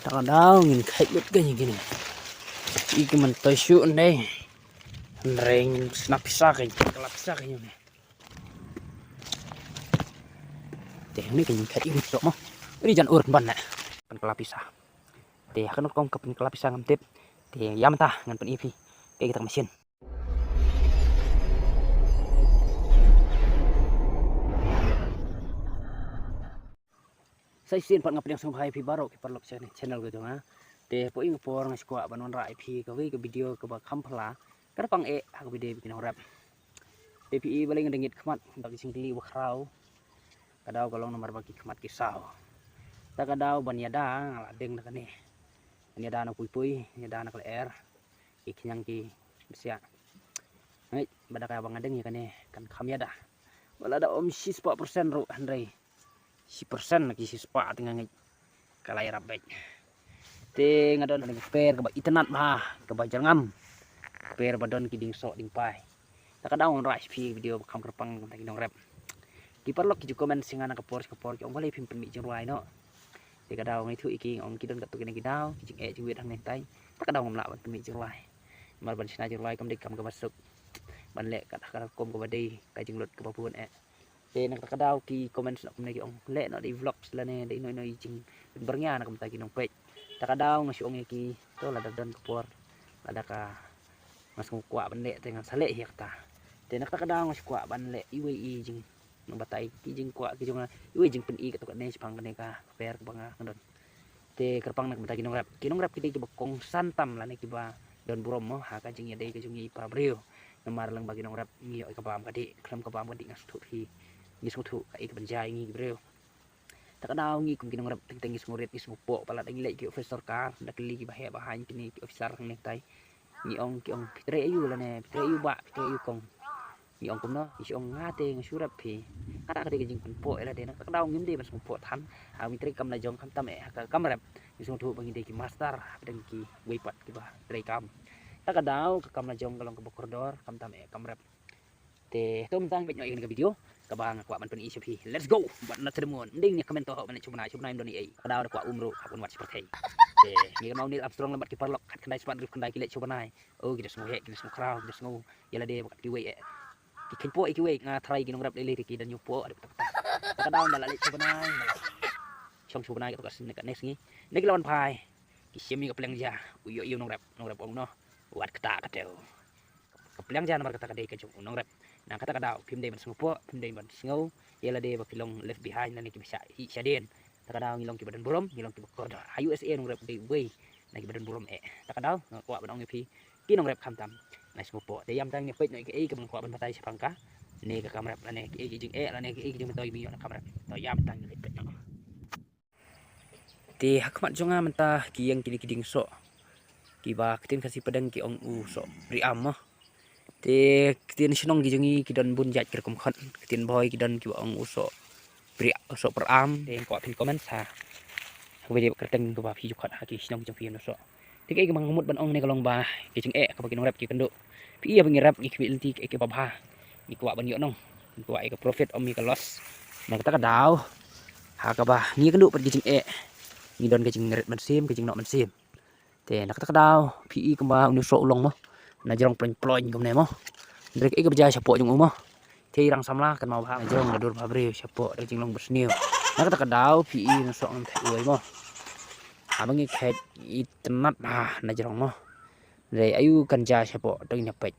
Kadang ngin kait lut gini. Iki man toy đây. Reng snap pisah kayak kelap pisah kayaknya nih. Teh ini kayak kait ini sok mah. Ini jangan urut ban nak. Kan kelap pisah. Teh kan kong ke kelap pisah ngamtip. Teh yam tah ngan pen ipi. Kayak kita mesin. Saya sin pat ngap yang sampai ipi baru ke perlok channel gitu ha. Teh po ing por ngas kuat banon ra ipi ke video ke bakam pala. Kada pang aku video bikin horap. DPI baling dengit kemat bagi singkili wakrau. Kadau kalau nomor bagi kemat kisau. Tak kadau banyada ladeng nak ni. Banyada nak pui-pui, banyada nak leer. Ikinyang ki bersia. Ngai badak abang adeng ya kan ni kan kami ada. Wala ada om 4% ru Andre. 10% lagi sispa tengah ngai kalai rabek. Te ngadon dengan per ke itenat bah ke bajangam. Per badon ki ding sok ding pai. Tak kadau on rai video kam kerpang tak dong rap. Di perlok ki komen singana ke por ki ong balai pimpin mi jengruai no. Di kadau ngai thu iki ong kidon kat tu kene kidau ki jing jing wit hang nentai. Tak kadau ngom lak ban mi jengruai. Mar ban sina jengruai kam dik kam ke masuk. Ban lek kat kom ke badai ka jing lut ke papuan Te nak kadau ki komen nak kom ki ong lek no di vlog selane di no jing bernya nak kom ta ki nong pej. Tak kadau ngasi ong ki to la dan ke por. Ada ka mas kuat ban lek tengah salek hiak ta. Te nak kadau ngasi kuat ban lek iwe jing batai kijing kuat kijing iwe jing pen i ketuk ne sepang kene ka per banga ngdon te kerpang nak batai kinong rap kidi ki bokong santam la ne kiba don burom mo ha ka jing yade ke jungi para brio nomar lang bagi nong rap ngi ka bam kadi klam ka bam kadi ngas thu hi ngi thu ka ik benjai ngi brio tak kadau ngi kum kinong rap teng ngi ngurit ngi smupo pala ngi lek ki officer ka dak li ki bahe bahan kini ki officer ne tai ngi ong ki ong pitre ayu la ne pitre ayu ba pitre ayu kong ni ong kumno isi ong ngate ngsurap pi kada kada jing penpo ela de nak kadau ngim de mas penpo tan ha mitri kam na jong kam tam ka kam rap isung thu bangi de ki master deng ki weipat ki ba tre kam tak kadau ka kam na jong kalong ke bokordor kam tam kam rap te tom tang bet nyoy ke video ka bang kwa ban pen isi pi let's go ban na termon ding ni comment to ho ban chumna indoni ai kadau da kwa umru kapun wat seperti te ni mau ni abstrong lambat ki parlok kat kendai spat grip kendai ki lek chumnai oh kita semua he kita semua crowd kita semua yala de bakat ki wei ikan po ikiwe nga try ginong rap lili ki dan yupo ada betul kadang dalam lek sebenai chong sebenai ka kas nek next ngi nek lawan pai ki semi ka pleng ja uyo iyo nong rap ong no wat kata kateu ka pleng ja nomor kata kadai ka chong nong rap na kata kadau pim de ban smupo pim de ban sngau yela de bakilong left behind na ni ki bisa hi sadien takadau ngilong ki badan burom ngilong ki bakordor USA nong rap de we na ki badan burom takadau kwa ban ong pi ki nong rap khamtam nice mo po. Tayam tang nyepit no iki kamang kuha ban patay sa pangka. Ni ka kamera la ne iki jing la ne iki jing toy biyo na kamera. Tayam tang nyepit no. Ti hakmat jonga menta kiyang kiding so. Kiba kitin kasi padang ki ong u so. Pri am mo. Ti kitin sinong gijungi kidon bun jat kerkom khat. Kitin boy kidon ki ong u so. Pri so per am de ko pin comment sa. Video kerteng ko ba fi jukat haki sinong jong fi no so. Tiga iki mangumut ban ong ne kalong ba kijing ka bagin rap ki kendo pi iya bangirap ki kbilti ke babha ni kuwa ban yo nong kuwa ke profit om mi ka loss na kita ka daw ha ka ba ni kendo per kijing ni don kijing ret ban sim kijing no ban sim te na kita ka daw pi ka ba uni so long mo na jarong ploñ kom ne mo ndrek ka baja sapo jong mo te rang samla kan mau ba jarong na dur babre sapo kijing long bersniu na kita ka daw pi no so ang thai uai mo abang ikat itenat na jarong mo re ayu kanja sapo dong nyapet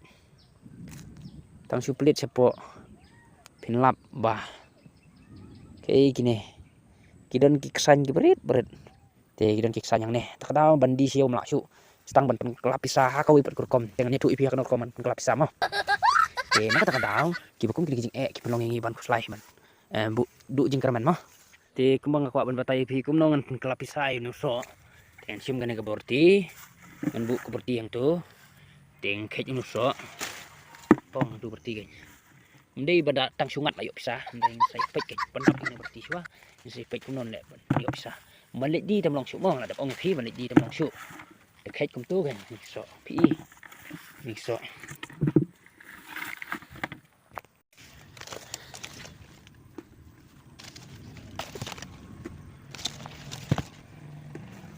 tang suplit sapo pinlap bah kayak gini kidon kiksan ki berit te kidon kiksan yang ne tak tahu bandi siu melaksu stang ban kelapisa ha kawi per kurkom dengan itu ipi kan kurkom kelapisa mo te nak tak tahu ki bukum ki jing ki pelong ngi ban kuslai man bu du jing kerman mo te kumbang aku ban batai ipi kum nongan kelapisa ini so ten sim gane ke borti ngan bu ke borti yang tu ting khet ini so pong du borti gany ndai bada tang sungat ayo pisah ndai sai pek ke pendap ini borti swa sai pek kum non le ayo pisah balik di tam long su mo la dap ong phi balik di tam long su de khet kum tu gan so pi ni so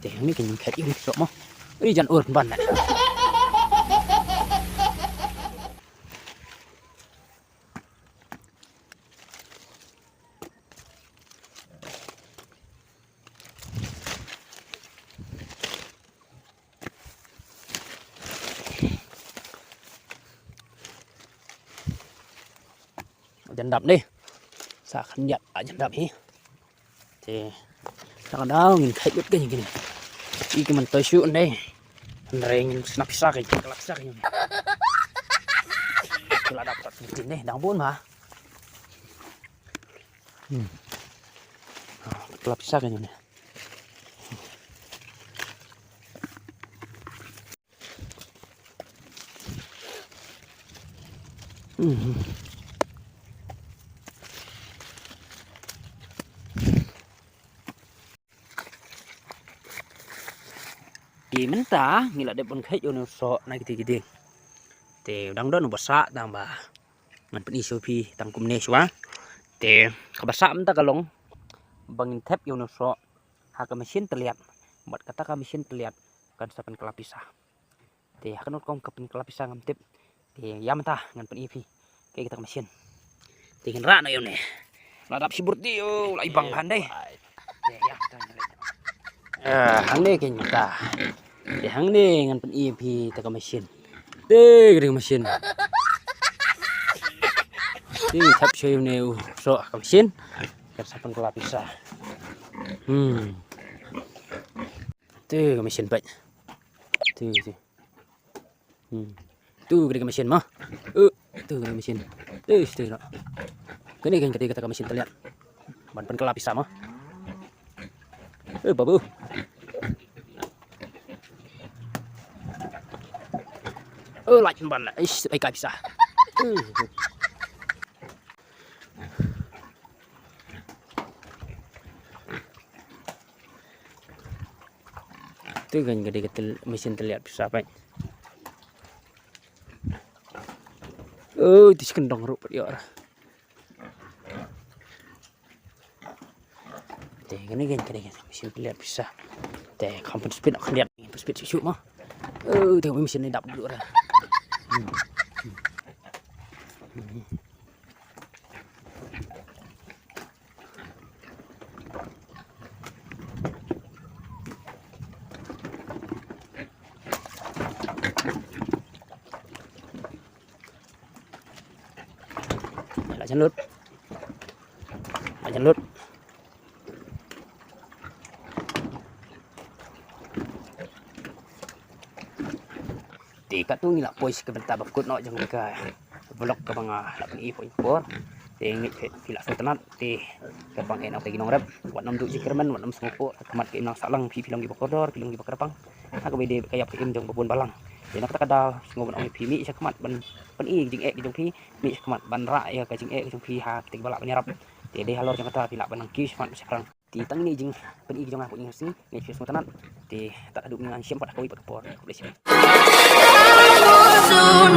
Teh ini kan kayak ini sok mah. Ini jangan urut ban. Jangan đập đi, xả khăn nhặt ở jangan đập hi. Thì sao đó nhìn thấy biết cái gì này, đi cái mình tới xuống đây, rèn snap sa cái kelak sa cái này, kelak dapat cincin deh, đang buôn mà, kelak sa cái này. Di mentah ngila de pun khai yo no so na gidi te dang don basa tang ba man pen isopi tang kumne swa te kabasa menta kalong bangin tap yo no so ha ka mesin terlihat buat kata ka mesin terlihat kan sapan kelapisa te ha kan kom ka pen kelapisa ngam tip te ya menta ngan pen ipi ke kita ka mesin te kan ra na yo ne ladap sibur ti yo lai bang handai te ya hang ni ken ta để hang ni ngan pen EP ta ka mesin tê cái mesin ini tap show ni so ka mesin kan sapan kelapisa tê ka mesin baik tê tu cái mesin mah tu cái mesin tê đó cái này kan kata ka mesin terlihat ban pen kelapisa mah babu lại bàn lại ấy cái bisa itu kan gede mesin terlihat bisa baik di sekendong rup ya orang ini kan gede mesin terlihat bisa teh kampung speed akan lihat speed susu mah tengok mesin ini dap dulu orang lại chân lướt kat tu ngilak pois ke bentar bakut nak jang ka vlog ka banga lak ni po te ngit pila sultanat te ka bang en apagi nong rap wat nam du jikerman wat nam smopo kamat ke nang salang pi pilang gi bakodor pilang gi bakrapang aku bede kayak im jong babon balang te nak kada ngobon ong pi mi kamat ban pen i jing ek jong pi mi kamat ban ra ya ka jing ek jong pi ha te balak penyarap te de halor jang kata pila banang ki semat sekarang ti tang ni jing pen i jong aku ingat sini ni sultanat te tak adu nang siam pada koi bakpor boleh sini soon.